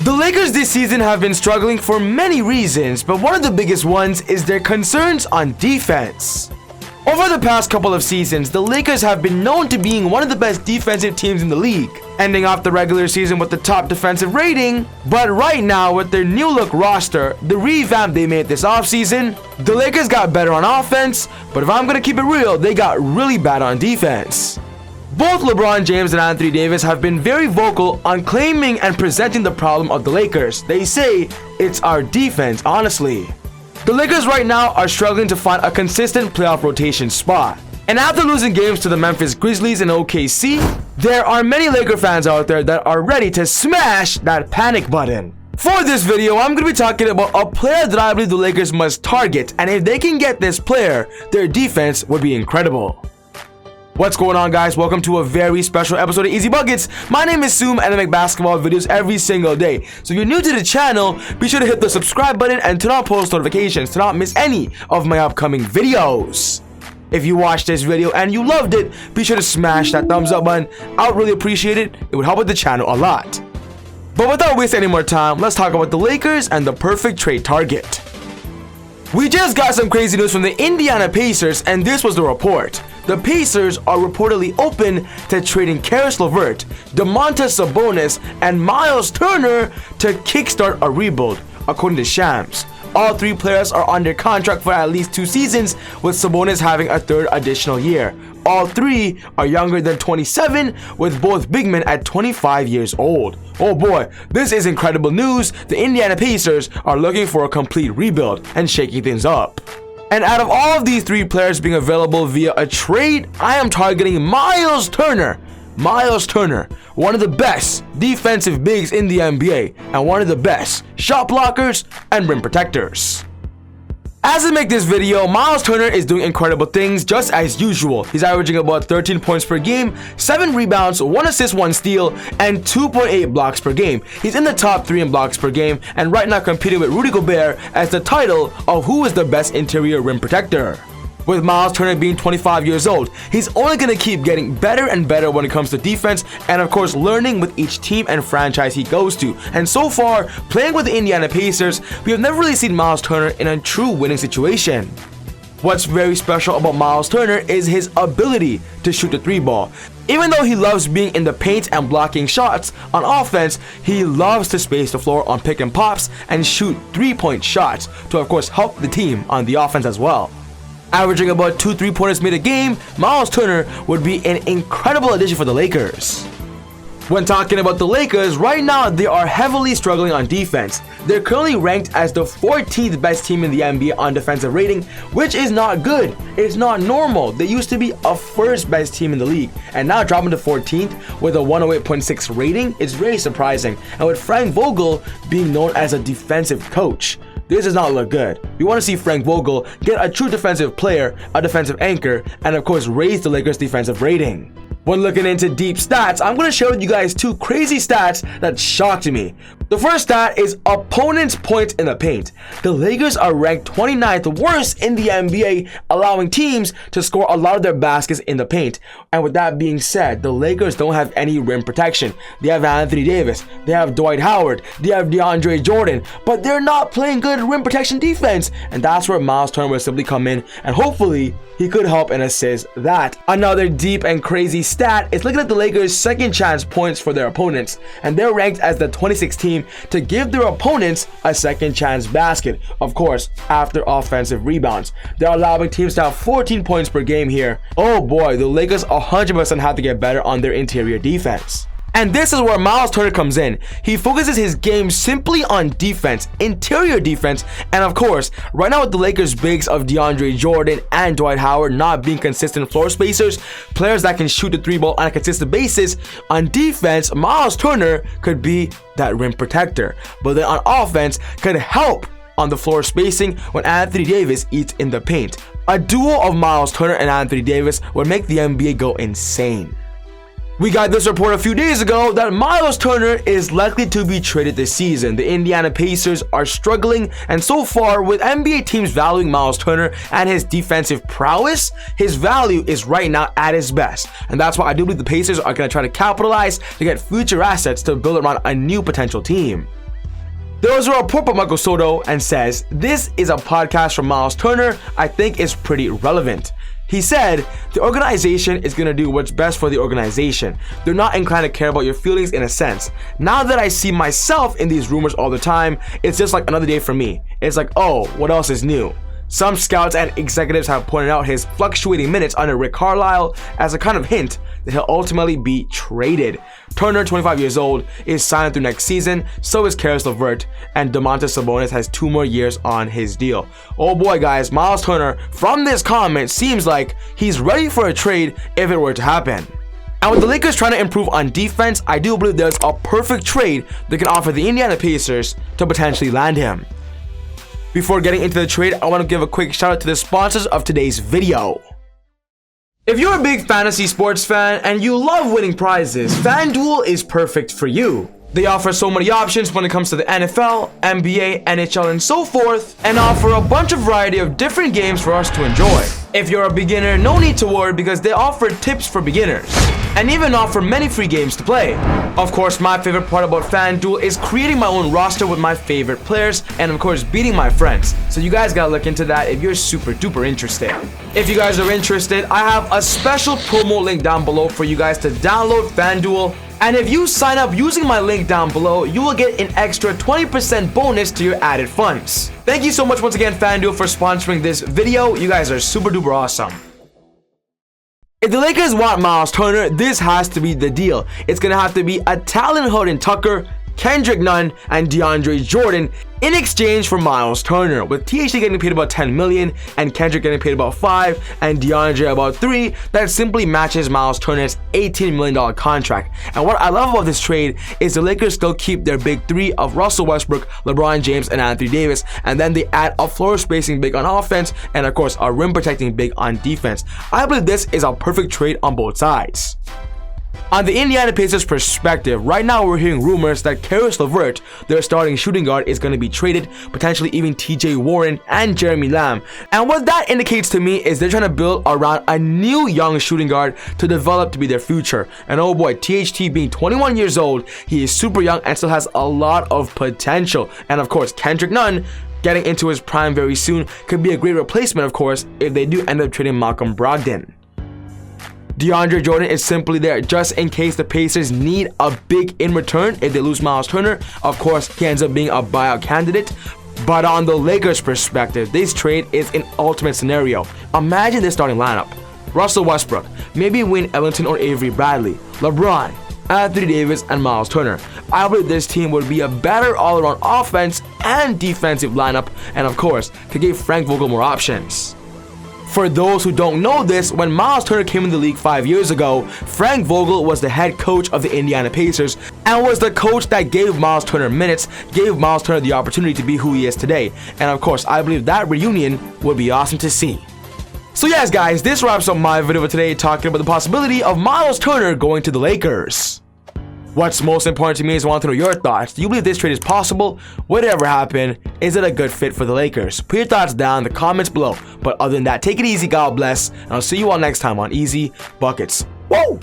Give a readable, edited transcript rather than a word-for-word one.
The Lakers this season have been struggling for many reasons, but one of the biggest ones is their concerns on defense. Over the past couple of seasons, the Lakers have been known to being one of the best defensive teams in the league, ending off the regular season with the top defensive rating. But right now, with their new look roster, the revamp they made this offseason, the Lakers got better on offense, but if I'm gonna keep it real, they got really bad on defense. Both LeBron James and Anthony Davis have been very vocal on claiming and presenting the problem of the Lakers. They say it's our defense, honestly. The Lakers right now are struggling to find a consistent playoff rotation spot. And after losing games to the Memphis Grizzlies and OKC, there are many Laker fans out there that are ready to smash that panic button. For this video, I'm going to be talking about a player that I believe the Lakers must target, and if they can get this player, their defense would be incredible. What's going on, guys? Welcome to a very special episode of Easy Buckets. My name is Soom and I make basketball videos every single day. So if you're new to the channel, be sure to hit the subscribe button and turn on post notifications to not miss any of my upcoming videos. If you watched this video and you loved it, be sure to smash that thumbs up button. I would really appreciate it. It would help with the channel a lot. But without wasting any more time, let's talk about the Lakers and the perfect trade target. We just got some crazy news from the Indiana Pacers, and this was the report. The Pacers are reportedly open to trading Caris LeVert, Domantas Sabonis, and MYLES Turner to kickstart a rebuild, according to Shams. All three players are under contract for at least 2 seasons, with Sabonis having a 3rd additional year. All three are younger than 27, with both big men at 25 years old. Oh boy, this is incredible news. The Indiana Pacers are looking for a complete rebuild and shaking things up. And out of all of these 3 players being available via a trade, I am targeting MYLES Turner. MYLES Turner, one of the best defensive bigs in the NBA and one of the best shot blockers and rim protectors. As I make this video, MYLES Turner is doing incredible things just as usual. He's averaging about 13 points per game, 7 rebounds, 1 assist, 1 steal, and 2.8 blocks per game. He's in the top 3 in blocks per game and right now competing with Rudy Gobert as the title of who is the best interior rim protector. With MYLES Turner being 25 years old, he's only going to keep getting better and better when it comes to defense and of course learning with each team and franchise he goes to. And so far, playing with the Indiana Pacers, we have never really seen MYLES Turner in a true winning situation. What's very special about MYLES Turner is his ability to shoot the 3-ball. Even though he loves being in the paint and blocking shots, on offense, he loves to space the floor on pick and pops and shoot 3-point shots to of course help the team on the offense as well. Averaging about 2 3-pointers made a game, MYLES Turner would be an incredible addition for the Lakers. When talking about the Lakers, right now they are heavily struggling on defense. They're currently ranked as the 14th best team in the NBA on defensive rating, which is not good. It's not normal. They used to be a 1st best team in the league, and now dropping to 14th with a 108.6 rating is very surprising. And with Frank Vogel being known as a defensive coach, this does not look good. We want to see Frank Vogel get a true defensive player, a defensive anchor, and of course raise the Lakers' defensive rating. When looking into deep stats, I'm going to share with you guys 2 crazy stats that shocked me. The first stat is opponents' points in the paint. The Lakers are ranked 29th worst in the NBA, allowing teams to score a lot of their baskets in the paint. And with that being said, the Lakers don't have any rim protection. They have Anthony Davis, they have Dwight Howard, they have DeAndre Jordan, but they're not playing good rim protection defense. And that's where MYLES Turner will simply come in, and hopefully he could help and assist that. Another deep and crazy stat is looking at the Lakers' second chance points for their opponents, and they're ranked as the 26th team to give their opponents a second chance basket, of course after offensive rebounds. They're allowing teams to have 14 points per game here. Oh boy, the Lakers 100% have to get better on their interior defense. And this is where MYLES Turner comes in. He focuses his game simply on defense, interior defense, and of course, right now with the Lakers bigs of DeAndre Jordan and Dwight Howard not being consistent floor spacers, players that can shoot the 3-ball on a consistent basis, on defense, MYLES Turner could be that rim protector. But then on offense, could help on the floor spacing when Anthony Davis eats in the paint. A duo of MYLES Turner and Anthony Davis would make the NBA go insane. We got this report a few days ago that MYLES Turner is likely to be traded this season. The Indiana Pacers are struggling, and so far with NBA teams valuing MYLES Turner and his defensive prowess, his value is right now at his best. And that's why I do believe the Pacers are going to try to capitalize to get future assets to build around a new potential team. There was a report by Michael Soto and says, "This is a podcast from Myles Turner I think is pretty relevant." He said, "The organization is going to do what's best for the organization. They're not inclined to care about your feelings in a sense. Now that I see myself in these rumors all the time, it's just like another day for me. It's like, oh, what else is new?" Some scouts and executives have pointed out his fluctuating minutes under Rick Carlisle as a kind of hint that he'll ultimately be traded. Turner, 25 years old, is signed through next season, so is Caris LeVert, and Domantas Sabonis has 2 more years on his deal. Oh boy guys, Myles Turner, from this comment, seems like he's ready for a trade if it were to happen. And with the Lakers trying to improve on defense, I do believe there's a perfect trade that can offer the Indiana Pacers to potentially land him. Before getting into the trade, I want to give a quick shout out to the sponsors of today's video. If you're a big fantasy sports fan and you love winning prizes, FanDuel is perfect for you. They offer so many options when it comes to the NFL, NBA, NHL, and so forth, and offer a bunch of variety of different games for us to enjoy. If you're a beginner, no need to worry because they offer tips for beginners, and even offer many free games to play. Of course, my favorite part about FanDuel is creating my own roster with my favorite players, and of course, beating my friends. So you guys gotta look into that if you're super duper interested. If you guys are interested, I have a special promo link down below for you guys to download FanDuel. And if you sign up using my link down below, you will get an extra 20% bonus to your added funds. Thank you so much once again, FanDuel, for sponsoring this video. You guys are super duper awesome. If the Lakers want Myles Turner, this has to be the deal. It's gonna have to be a Talon Horton-Tucker, Kendrick Nunn, and DeAndre Jordan in exchange for Myles Turner, with THT getting paid about $10 million and Kendrick getting paid about $5 million and DeAndre about $3 million. That simply matches Myles Turner's $18 million contract. And what I love about this trade is the Lakers still keep their big 3 of Russell Westbrook, LeBron James, and Anthony Davis, and then they add a floor spacing big on offense and of course a rim protecting big on defense. I believe this is a perfect trade on both sides. On the Indiana Pacers perspective, right now we're hearing rumors that Caris LeVert, their starting shooting guard, is going to be traded, potentially even TJ Warren and Jeremy Lamb. And what that indicates to me is they're trying to build around a new young shooting guard to develop to be their future. And oh boy, THT being 21 years old, he is super young and still has a lot of potential. And of course, Kendrick Nunn, getting into his prime very soon, could be a great replacement, of course, if they do end up trading Malcolm Brogdon. DeAndre Jordan is simply there just in case the Pacers need a big in return if they lose Myles Turner. Of course, he ends up being a buyout candidate. But on the Lakers' perspective, this trade is an ultimate scenario. Imagine this starting lineup: Russell Westbrook, maybe Wayne Ellington or Avery Bradley, LeBron, Anthony Davis, and Myles Turner. I believe this team would be a better all-around offense and defensive lineup, and of course, could give Frank Vogel more options. For those who don't know this, when Myles Turner came in the league 5 years ago, Frank Vogel was the head coach of the Indiana Pacers and was the coach that gave Myles Turner minutes, gave Myles Turner the opportunity to be who he is today. And of course, I believe that reunion would be awesome to see. So yes guys, this wraps up my video for today, talking about the possibility of Myles Turner going to the Lakers. What's most important to me is I want to know your thoughts. Do you believe this trade is possible? Would it ever happen? Is it a good fit for the Lakers? Put your thoughts down in the comments below. But other than that, take it easy, God bless, and I'll see you all next time on Easy Buckets. Whoa!